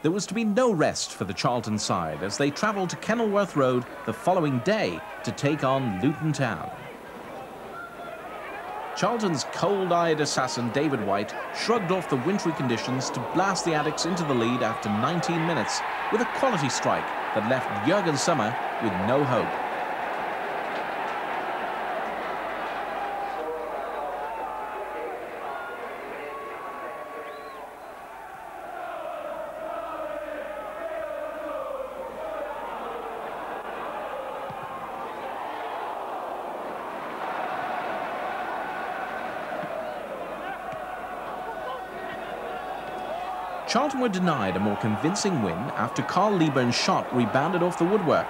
There was to be no rest for the Charlton side as they travelled to Kenilworth Road the following day to take on Luton Town. Charlton's cold-eyed assassin David White shrugged off the wintry conditions to blast the Addicks into the lead after 19 minutes with a quality strike that left Jurgen Sommer with no hope. Charlton were denied a more convincing win after Carl Lieburn's shot rebounded off the woodwork.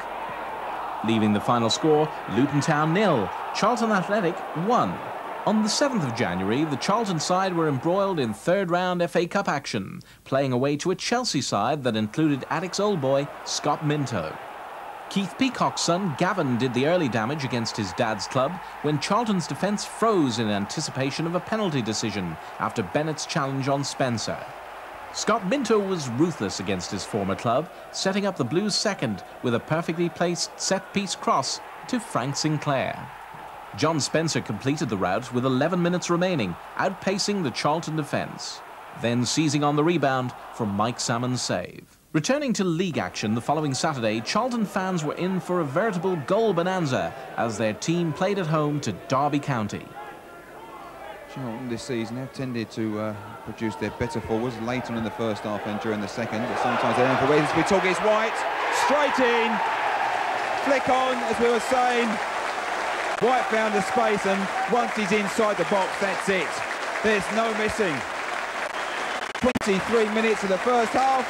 Leaving the final score, Luton Town 0, Charlton Athletic 1. On the 7th of January, the Charlton side were embroiled in third-round FA Cup action, playing away to a Chelsea side that included Addicks old boy Scott Minto. Keith Peacock's son Gavin did the early damage against his dad's club when Charlton's defence froze in anticipation of a penalty decision after Bennett's challenge on Spencer. Scott Minto was ruthless against his former club, setting up the Blues second with a perfectly placed set-piece cross to Frank Sinclair. John Spencer completed the rout with 11 minutes remaining, outpacing the Charlton defence, then seizing on the rebound from Mike Salmon's save. Returning to league action the following Saturday, Charlton fans were in for a veritable goal bonanza as their team played at home to Derby County. Charlton this season have tended to produce their better forwards later in the first half and during the second, but sometimes they don't have to wait. As we talk, it's White, straight in, flick on, as we were saying. White found the space, and once he's inside the box, that's it. There's no missing. 23 minutes of the first half.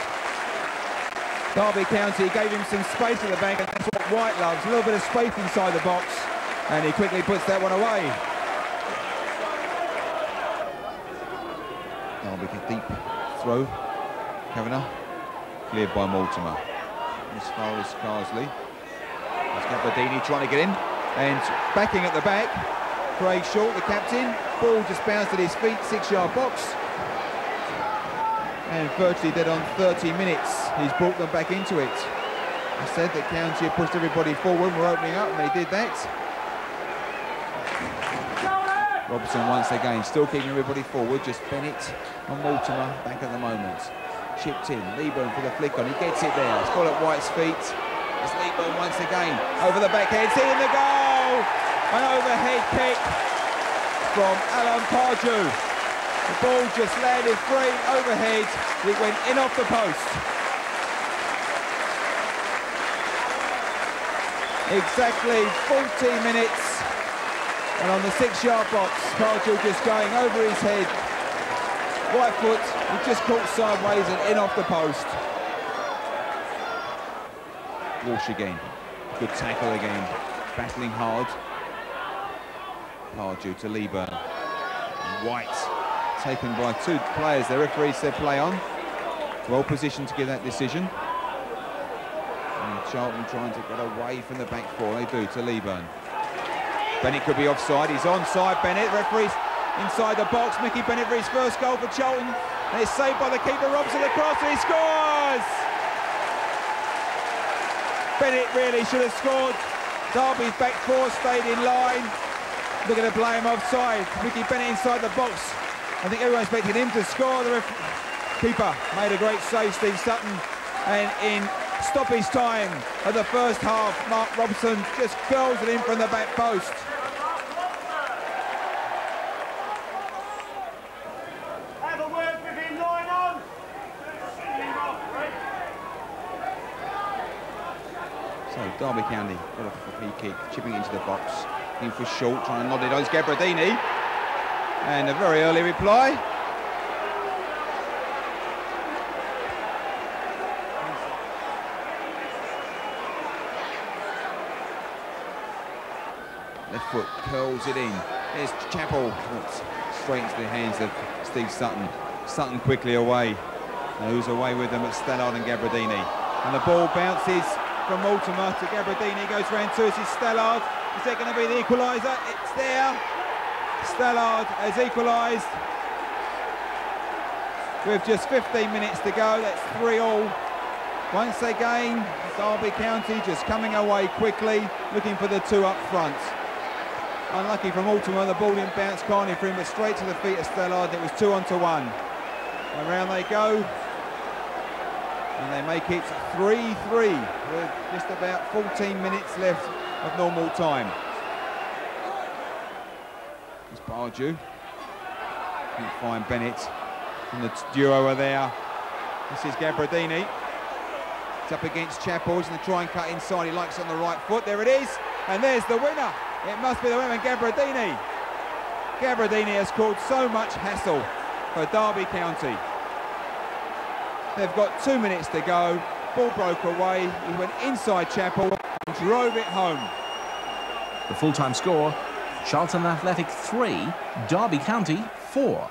Derby County gave him some space at the back, and that's what White loves, a little bit of space inside the box, and he quickly puts that one away. Derby, a deep throw. Kavanagh, cleared by Mortimer. As far as Carsley. There's Gabardini trying to get in, and backing at the back. Craig Short, the captain. Ball just bounced at his feet, 6-yard box. And virtually dead on 30 minutes. He's brought them back into it. I said that County had pushed everybody forward, we're opening up, and they did that. Robson once again, still keeping everybody forward, just Bennett and Mortimer back at the moment. Chipped in, Lieburn for the flick on, he gets it there, it's got at White's feet. It's Lieburn once again, over the back head, in the goal! An overhead kick from Alan Pardew. The ball just landed free overhead, it went in off the post. Exactly 14 minutes. And on the 6-yard box, Pardew just going over his head. Right foot, he just caught sideways and in off the post. Walsh again, good tackle again, battling hard. Pardew to Lieburn. White, taken by 2 players, the referee said play on. Well positioned to give that decision. And Charlton trying to get away from the back four, they do, to Lieburn. Bennett could be offside, he's onside, Bennett, referee's inside the box, Mickey Bennett for his first goal for Charlton, and it's saved by the keeper, Robson, the cross, and he scores! Bennett really should have scored. Derby's back four stayed in line. They're going to play him offside. Mickey Bennett inside the box. I think everyone expected him to score. The keeper made a great save, Steve Sutton, and in stoppage time of the first half, Mark Robson just curls it in from the back post. So Derby County got a free kick, chipping into the box, in for Short, trying to nod it on Gabardini, and a very early reply. Left foot curls it in. There's Chappell, straight into the hands of Steve Sutton. Sutton quickly away. And who's away with them? It's Stallard and Gabardini. And the ball bounces from Mortimer to Gabardini, goes round to us, it's Stallard. Is that going to be the equaliser? It's there. Stallard has equalised. with just 15 minutes to go. That's 3-all. Once again, Derby County just coming away quickly, looking for the two up front. Unlucky from Ultima, the ball didn't bounce kindly for him, but straight to the feet of Stellard. It was 2-on-1. Around they go. And they make it 3-3 with just about 14 minutes left of normal time. It's Bardew. Can't find Bennett. And the duo are there. This is Gabardini. It's up against Chappell. He's going to try and cut inside. He likes it on the right foot. There it is. And there's the winner. It must be the winner, Gabardini. Gabardini has caused so much hassle for Derby County. They've got 2 minutes to go. Ball broke away. He went inside Chappell and drove it home. The full-time score, Charlton Athletic 3, Derby County 4.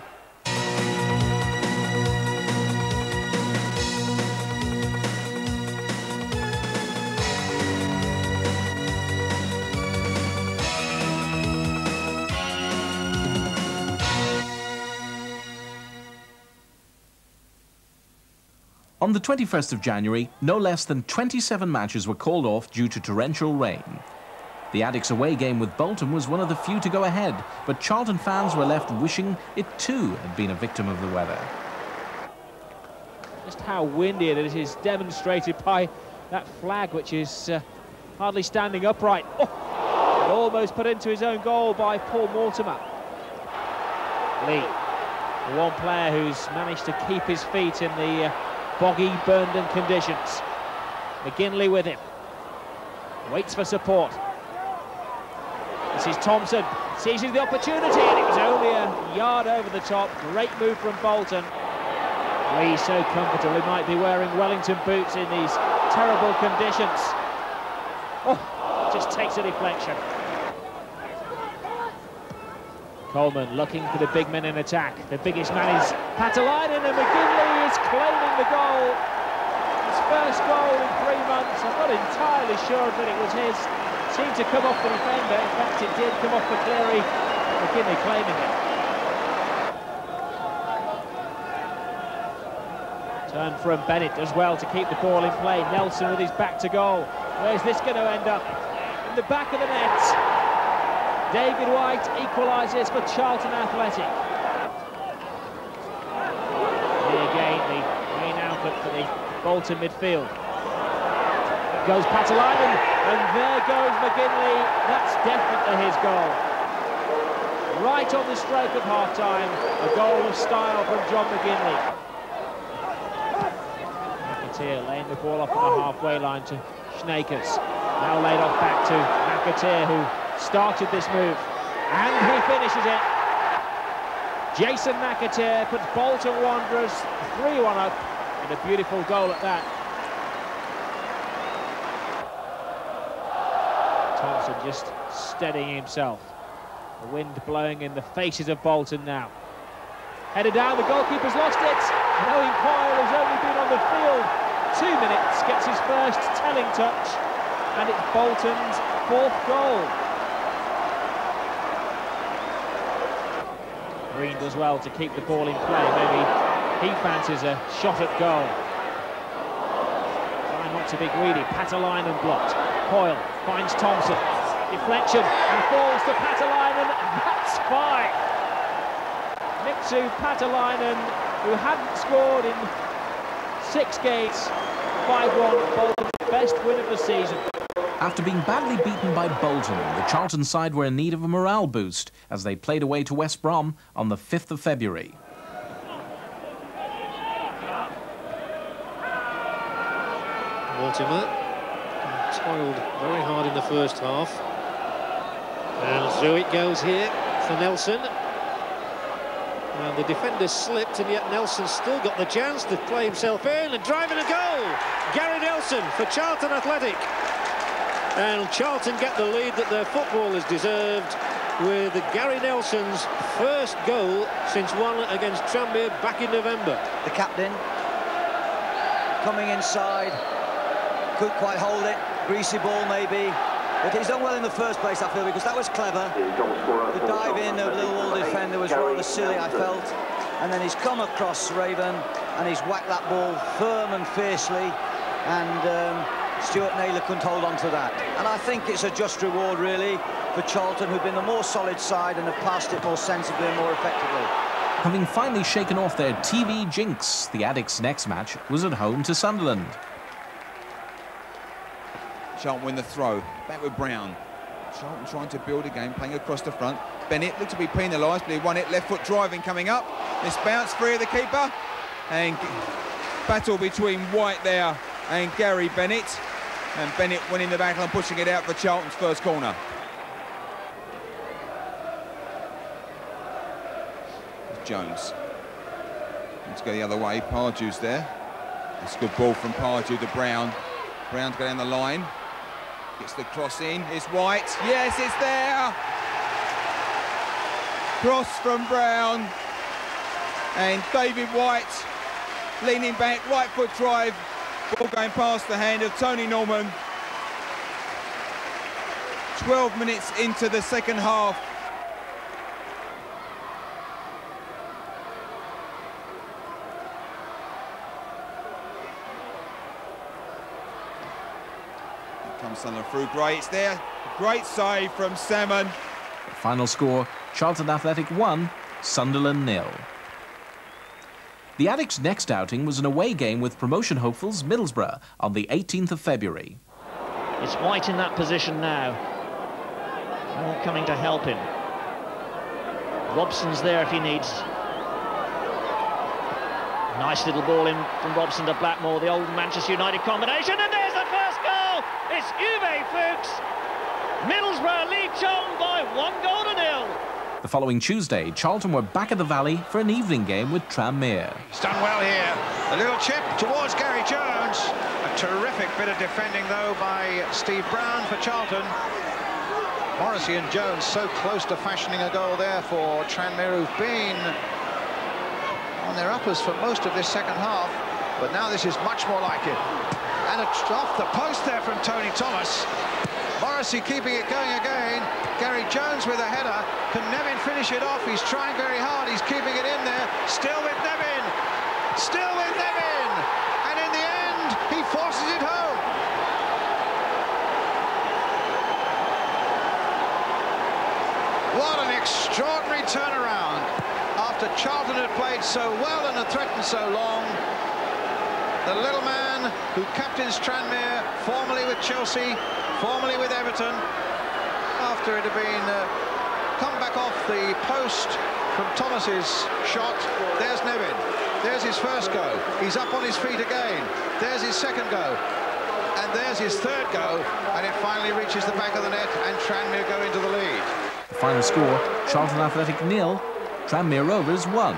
On the 21st of January, no less than 27 matches were called off due to torrential rain. The Addicks away game with Bolton was one of the few to go ahead, but Charlton fans were left wishing it too had been a victim of the weather. Just how windy it is demonstrated by that flag, which is hardly standing upright. Oh, almost put into his own goal by Paul Mortimer. Lee, the one player who's managed to keep his feet in the boggy Burnden conditions. McGinley with him. Waits for support. This is Thompson. Seizes the opportunity, and it was only a yard over the top. Great move from Bolton. Lee so comfortable. He might be wearing Wellington boots in these terrible conditions. Oh, just takes a deflection. Coleman looking for the big men in attack. The biggest man is Patalainen, and McGinley is claiming the goal. His first goal in 3 months. I'm not entirely sure that it was his. It seemed to come off the defender. In fact, it did come off for Cleary. McGinley claiming it. Turn from Bennett as well to keep the ball in play. Nelson with his back to goal. Where's this going to end up? In the back of the net. David White equalises for Charlton Athletic. Here again, the main outlet for the Bolton midfield. Goes Patalainen, and there goes McGinley. That's definitely his goal. Right on the stroke of half-time, a goal of style from John McGinley. McAteer laying the ball off on the halfway line to Schneekers. Now laid off back to McAteer, who started this move, and he finishes it. Jason McAteer puts Bolton Wanderers 3-1 up, and a beautiful goal at that. Thompson just steadying himself. The wind blowing in the faces of Bolton now. Headed down, the goalkeeper's lost it. And Owen Coyle has only been on the field 2 minutes, gets his first telling touch, and it's Bolton's 4th goal. Green does well to keep the ball in play. Maybe he fancies a shot at goal. Try not to be greedy. Patalainen blocked. Coyle finds Thompson. Deflection and falls to Patalainen. That's fine. Mixu Patalainen, who hadn't scored in 6 games. 5-1, Bolton's best win of the season. After being badly beaten by Bolton, the Charlton side were in need of a morale boost as they played away to West Brom on the 5th of February. Mortimer toiled very hard in the first half. And through it goes here for Nelson. And the defender slipped, and yet Nelson still got the chance to play himself in and drive in a goal. Gary Nelson for Charlton Athletic. And Charlton get the lead that their footballers deserved with Gary Nelson's first goal since one against Tranmere back in November. The captain coming inside, couldn't quite hold it, greasy ball maybe, but he's done well in the first place, I feel, because that was clever. The dive in of Little Wall defender was rather silly, I felt. and then he's come across Raven, and he's whacked that ball firm and fiercely, and Stuart Naylor couldn't hold on to that. And I think it's a just reward, really, for Charlton, who've been the more solid side and have passed it more sensibly and more effectively. Having finally shaken off their TV jinx, the Addicts' next match was at home to Sunderland. Charlton win the throw. Back with Brown. Charlton trying to build a game, playing across the front. Bennett looked to be penalised, but he won it. Left foot driving coming up. This bounce free of the keeper. And battle between White there and Gary Bennett. And Bennett winning the battle and pushing it out for Charlton's first corner. Jones. Let's go the other way. Pardew's there. It's a good ball from Pardew to Brown. Brown's going down the line. Gets the cross in. It's White. Yes, it's there. Cross from Brown. And David White leaning back, right foot drive. Ball going past the hand of Tony Norman. 12 minutes into the second half. Comes Sunderland through Gray, it's there. Great save from Salmon. Final score, Charlton Athletic 1, Sunderland 0. The Addicts' next outing was an away game with promotion hopefuls Middlesbrough on the 18th of February. It's White in that position now. All coming to help him. Robson's there if he needs. Nice little ball in from Robson to Blackmore, the old Manchester United combination, and there's the first goal! It's Uwe Fuchs. Middlesbrough lead Charlton by 1-0. The following Tuesday, Charlton were back at the Valley for an evening game with Tranmere. He's done well here. A little chip towards Gary Jones. A terrific bit of defending, though, by Steve Brown for Charlton. Morrissey and Jones so close to fashioning a goal there for Tranmere, who've been on their uppers for most of this second half. But now this is much more like it. And off the post there from Tony Thomas. Morrissey keeping it going again. Gary Jones with a header. Can Nevin finish it off? He's trying very hard. He's keeping it in there. Still with Nevin. Still with Nevin. And in the end, he forces it home. What an extraordinary turnaround. After Charlton had played so well and had threatened so long, the little man who captains Tranmere, formerly with Chelsea, formerly with Everton, after it had been come back off the post from Thomas's shot. There's Nevin. There's his first go. He's up on his feet again. There's his second go. And there's his third go. And it finally reaches the back of the net, and Tranmere go into the lead. The final score, Charlton Athletic 0, Tranmere Rovers 1.